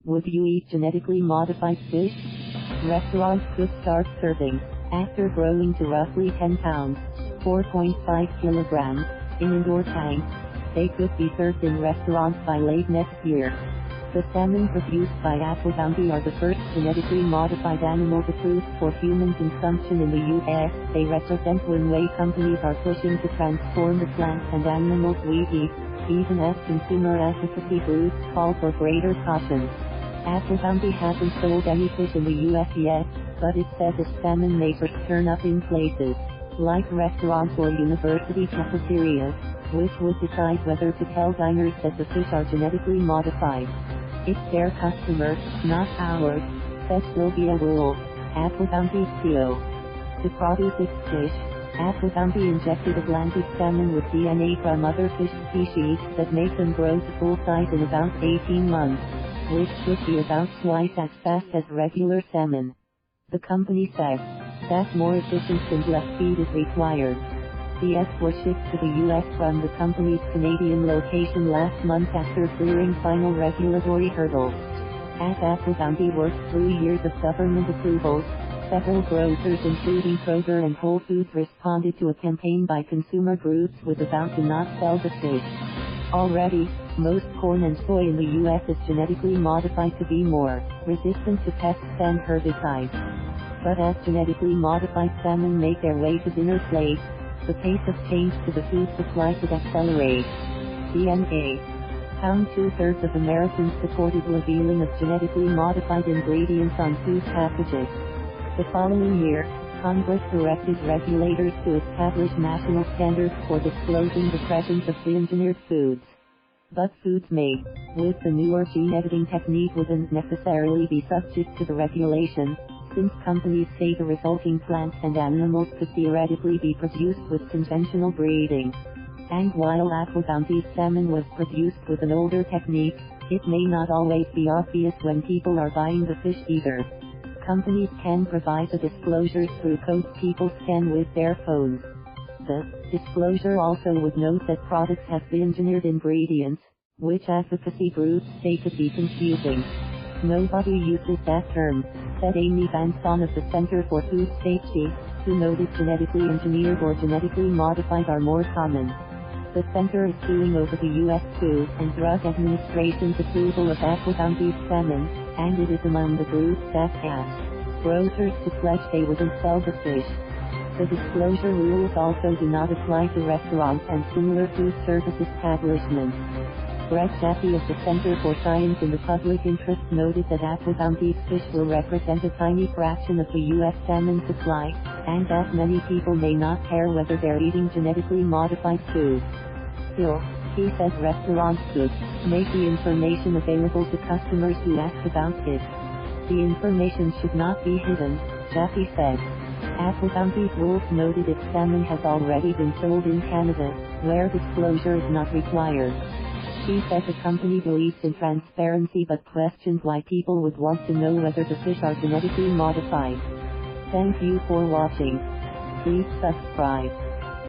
Would you eat genetically modified fish? Restaurants could start serving, after growing to roughly 10 pounds, 4.5 kilograms, in indoor tanks. They could be served in restaurants by late next year. The salmon produced by AquaBounty are the first genetically modified animals approved for human consumption in the U.S. They represent one way companies are pushing to transform the plants and animals we eat, even as consumer advocacy groups call for greater caution. AquaBounty hasn't sold any fish in the U.S. yet, but it says its salmon may first turn up in places like restaurants or university cafeterias, which would decide whether to tell diners that the fish are genetically modified. It's their customer, not ours, said Sylvia Wulf, AquaBounty's CEO. To produce its fish, AquaBounty injected Atlantic salmon with DNA from other fish species that make them grow to full size in about 18 months, which should be about twice as fast as regular salmon. The company says that more efficient and less feed is required. The eggs were shipped to the U.S. from the company's Canadian location last month after clearing final regulatory hurdles. As AquaBounty worked through years of government approvals, several grocers including Kroger and Whole Foods responded to a campaign by consumer groups with a vow to not sell the fish. Already, most corn and soy in the U.S. is genetically modified to be more resistant to pests and herbicides. But as genetically modified salmon make their way to dinner plates, the pace of change to the food supply could accelerate. DNA. Found 2/3 of Americans supported labeling of genetically modified ingredients on food packages. The following year, Congress directed regulators to establish national standards for disclosing the presence of bioengineered foods. But foods made with the newer gene editing technique wouldn't necessarily be subject to the regulation, since companies say the resulting plants and animals could theoretically be produced with conventional breeding. And while AquaBounty's salmon was produced with an older technique, it may not always be obvious when people are buying the fish either. Companies can provide the disclosures through codes people scan with their phones. The disclosure also would note that products have bioengineered ingredients, which advocacy groups say could be confusing. Nobody uses that term, said Amy van Saun of the Center for Food Safety, who noted genetically engineered or genetically modified are more common. The center is suing over the U.S. Food and Drug Administration's approval of AquaBounty's salmon, and it is among the groups that asked grocers to pledge they wouldn't sell the fish. The disclosure rules also do not apply to restaurants and similar food service establishments. Jaffe of the Center for Science in the Public Interest noted that AquaBounty's fish will represent a tiny fraction of the U.S. salmon supply, and that many people may not care whether they're eating genetically modified food. Still, he says restaurants should make the information available to customers who ask about it. The information should not be hidden, Jaffe said. AquaBounty's Wulf noted its salmon has already been sold in Canada, where disclosure is not required. She said the company believes in transparency but questions why people would want to know whether the fish are genetically modified. Thank you for watching. Please subscribe.